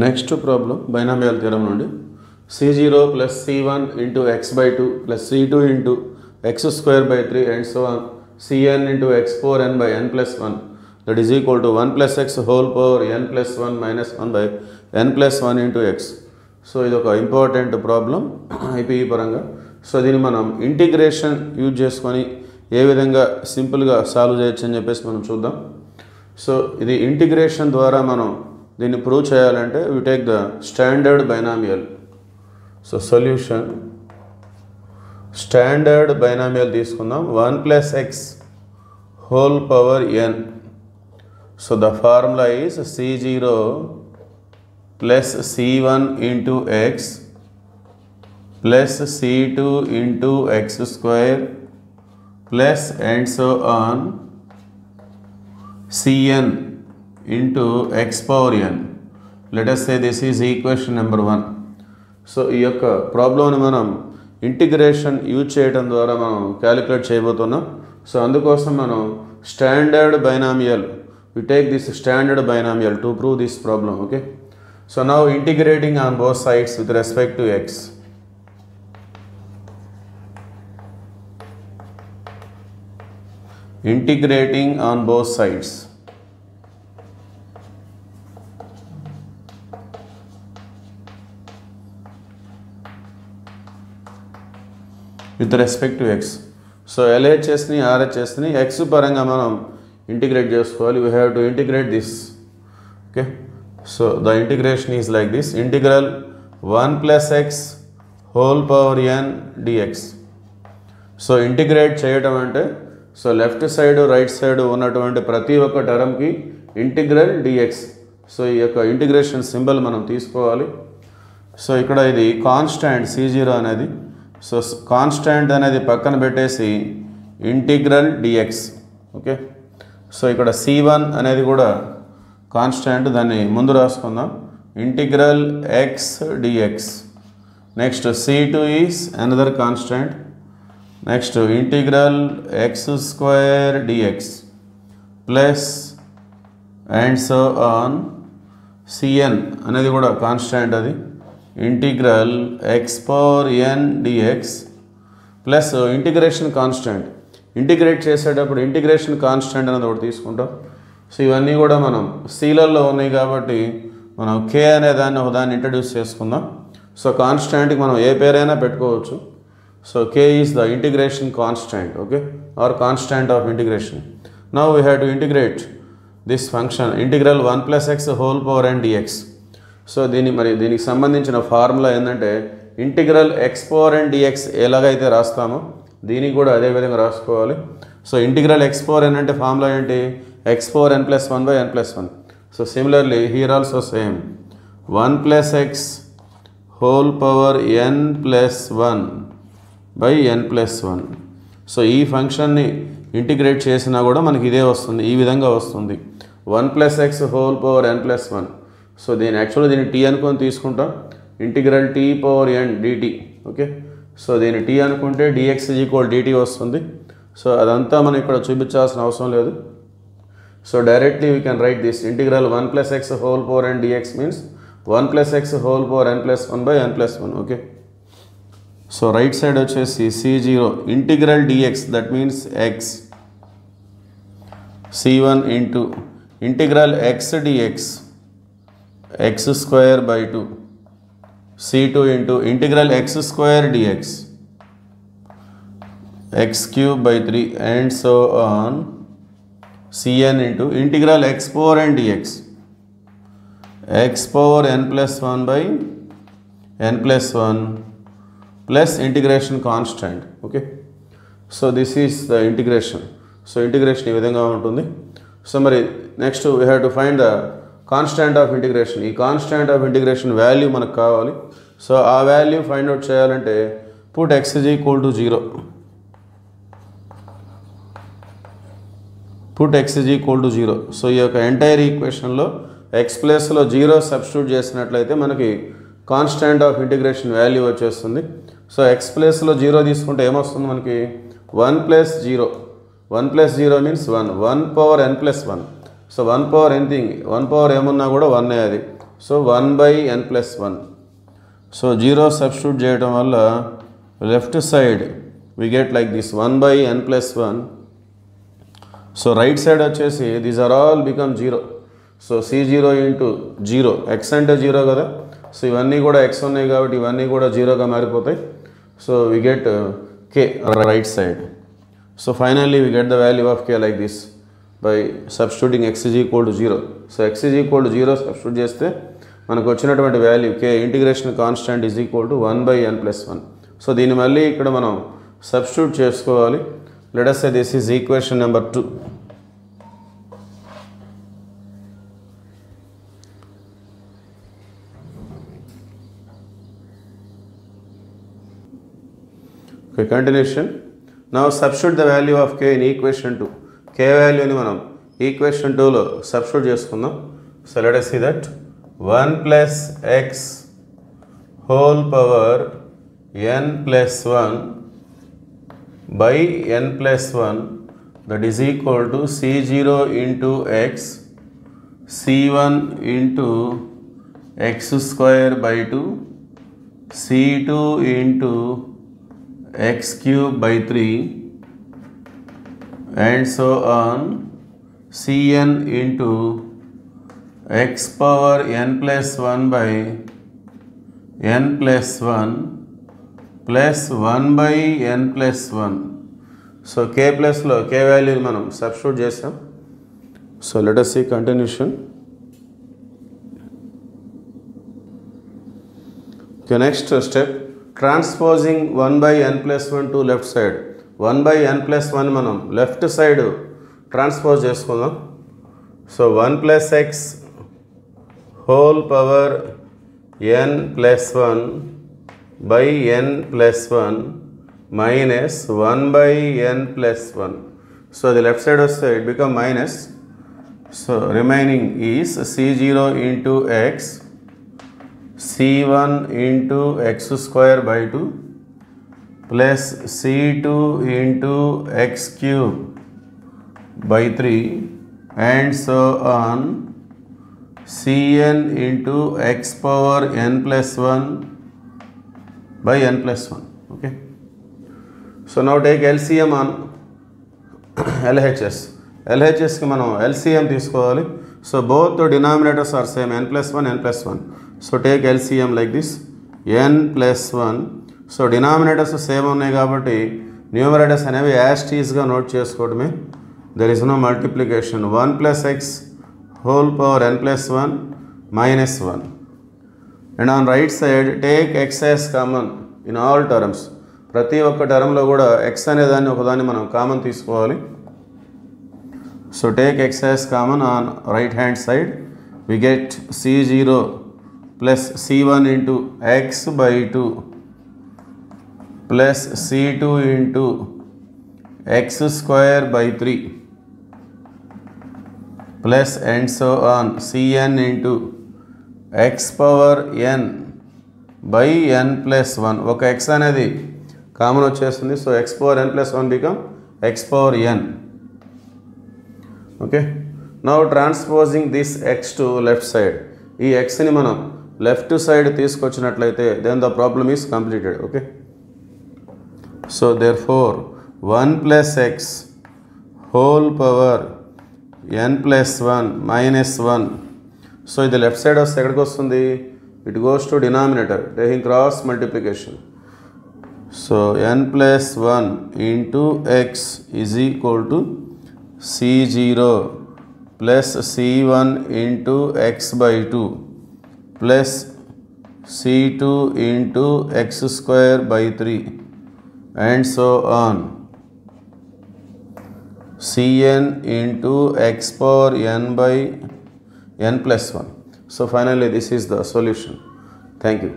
Next problem binomial theorem నుండి c0 plus c1 into x by 2 plus c2 into x square by 3 and so on cn into x4n by n plus 1 that is equal to 1 plus x whole power n plus 1 minus 1 by n plus 1 into x. So ఇది ఒక important problem IPE పరంగా. So దీన్ని మనం integration use చేసుకొని ఏ విధంగా సింపుల్గా solve చేయొచ్చు అని చెప్పేసి మనం చూద్దాం. సో ఇది ఇంటిగ్రేషన్ ద్వారా మనం దీన్ని ప్రూవ్ చేయాలంటే we take the standard binomial. So solution standard binomial తీసుకుందాం 1 plus x whole power n. So the formula is c0 plus c1 into x plus c2 into x square plus and so on cn into x power n. Let us say this is equation number 1. So ఈ యొక్క ప్రాబ్లంని మనం integration use చేయడం ద్వారా మనం calculate చేయబోతున్నాం. So అందుకోసం మనం standard binomial we take this standard binomial to prove this problem. Okay, so now integrating on both sides with respect to x. Integrating on both sides with respect to x. So LHS ni RHS ni x paranga manam integrate చేసుకోవాలి. we have to integrate this. Okay, so the integration is like this: integral 1 plus x whole power n dx. So integrate చేయడం అంటే so left side right side ఉన్నటువంటి ప్రతి ఒక్క టర్మ్కి integral dx. So ఈ యొక్క integration symbol మనం తీసుకోవాలి. So ఇక్కడ ఇది కాన్స్టాంట్ c0 అనేది, సో కాన్స్టాంట్ అనేది పక్కన పెట్టేసి ఇంటిగ్రల్ dx. ఓకే, సో ఇక్కడ c1 అనేది కూడా కాన్స్టాంట్, దాన్ని ముందు రాసుకుందాం, integral x dx. Next c2 is another constant, next integral x square dx plus and so on cn అనేది కూడా కాన్స్టాంట్, అది integral x power n dx plus integration constant. Integrate చేసేటప్పుడు ఇంటిగ్రేషన్ కాన్స్టాంట్ అనేది ఒకటి తీసుకుంటాం. సో ఇవన్నీ కూడా మనం సీలల్లో ఉన్నాయి కాబట్టి మనం k అనే దాన్ని ఇంట్రడ్యూస్ చేసుకుందాం. సో కాన్స్టాంట్కి మనం ఏ పేరైనా పెట్టుకోవచ్చు. So k is the integration constant. Okay, or constant of integration. Now we have to integrate this function integral 1 plus x whole power n dx. So దీనికి సంబంధించిన ఫార్ములా ఏంటంటే integral x power n dx ఎలాగైతే రాస్తామో దీనికి కూడా అదే విధంగా రాసుకోవాలి. So integral x power n అంటే ఫార్ములా ఏంటి, x power n plus 1 by n plus 1. So similarly here also same 1 plus x whole power n plus 1 by n plus 1. So ఈ ఫంక్షన్ని ఇంటిగ్రేట్ చేసినా కూడా మనకి ఇదే వస్తుంది, ఈ విధంగా వస్తుంది 1 plus x whole power n plus 1. So దీన్ని t అనుకొని తీసుకుంటాం, integral t power n dt. Okay, so దీన్ని t అనుకుంటే dx dt వస్తుంది. సో అదంతా మనం ఇక్కడ చూపించాల్సిన అవసరం లేదు. So directly we can write this integral 1 plus x whole power n dx means 1 plus x whole power n plus 1 by n plus 1. Okay, so right side వచ్చేసి c0 integral dx, that means x, c1 into integral x dx x square by 2, c2 into integral x square dx x cube by 3 and so on cn into integral x power n dx x power n plus 1 by n plus 1 plus integration constant. Okay, so this is the integration. So integration ఈ విధంగా ఉంటుంది. So మరి next we have to find the constant of integration. ఈ constant of integration value మనకు కావాలి. So ఆ value find out చేయాలంటే put x is equal to 0. Put x is equal to 0. So ఈ యొక్క ఎంటైర్ ఈక్వేషన్లో x ప్లేస్లో 0 substitute చేసినట్లయితే మనకి కాన్స్టాంట్ ఆఫ్ ఇంటిగ్రేషన్ వాల్యూ వచ్చేస్తుంది. సో x ప్లేస్లో 0 తీసుకుంటే ఏమొస్తుంది మనకి 1 plus 0. 1 plus 0 means 1 power n plus 1. So 1 power anything, 1 power ఏమున్నా కూడా 1 అది. So 1 by n plus 1. So 0 substitute చేయడం వల్ల left side we get like this 1 by n plus 1. So right side వచ్చేసి these are all become 0. So C0 into 0, x అంటే 0 కదా. So ఇవన్నీ కూడా x ఉన్నాయి కాబట్టి ఇవన్నీ కూడా 0గా మారిపోతాయి. So we get k right side. So finally we get the value of k like this by substituting x is equal to 0. So x is equal to 0 substitute చేస్తే మనకు వచ్చినటువంటి value k integration constant is equal to 1 by n plus 1. So దీన్ని మళ్ళీ ఇక్కడ మనం substitute చేసుకోవాలి. Let us say this is equation number 2. Okay, continuation. Now substitute the value of k in equation 2. K value ni manam equation 2 lo substitute cheskundam. So let us see that 1 plus x whole power n plus 1 by n plus 1, that is equal to C0 into x, C1 into x square by 2, C2 into x cube by 3, and so on, Cn into x power n plus 1 by n plus 1 plus 1 by n plus 1. So k plus లో k వాల్యూని మనం substitute చేసాం. So let us see continuation. Okay, next step, transposing 1 by n plus 1 to left side. 1 by n plus 1 మనం left side transpose చేసుకుందాం. So 1 plus x whole power n plus 1 by n plus 1 minus 1 by n plus 1. So the left side also it become minus. So remaining is C0 into x, C1 into x square by 2 plus C2 into x cube by 3 and so on, Cn into x power n plus 1 by n plus 1. Okay. So now take LCM on LHS. LHS ki manam LCM తీసుకోవాలి. So both the denominators are same, n plus 1, n plus 1. So take LCM like this, n plus 1. So denominators same ఉన్నాయి కాబట్టి numerators అనేవి as it is గా note చేసుకోవడమే. There is no multiplication. 1 plus x whole power n plus 1 minus 1. And on right side take x as common in all terms. ప్రతి ఒక్క టర్మ్లో కూడా x అనే దాన్ని ఒకదాన్ని మనం కామన్ తీసుకోవాలి. So take x as common on right hand side. We get C0 plus C1 into x by 2 plus C2 into x square by 3 plus and so on, Cn into x power n by n plus 1. ఒక x అనేది common వచ్చేస్తుంది. So x power n plus 1 become x power n. Okay, now transposing this x to left side. ఈ xని మనం left side తీసుకొచ్చినట్లయితే then the problem is completed. Okay, so therefore 1 plus x whole power n plus 1 minus 1. So ఇది left side వస్తే ఎక్కడికి వస్తుంది? It goes to denominator, taking cross multiplication. So n plus 1 into x is equal to C0 plus C1 into x by 2 plus C2 into x square by 3 and so on, Cn into x power n by n plus 1. So finally this is the solution. Thank you.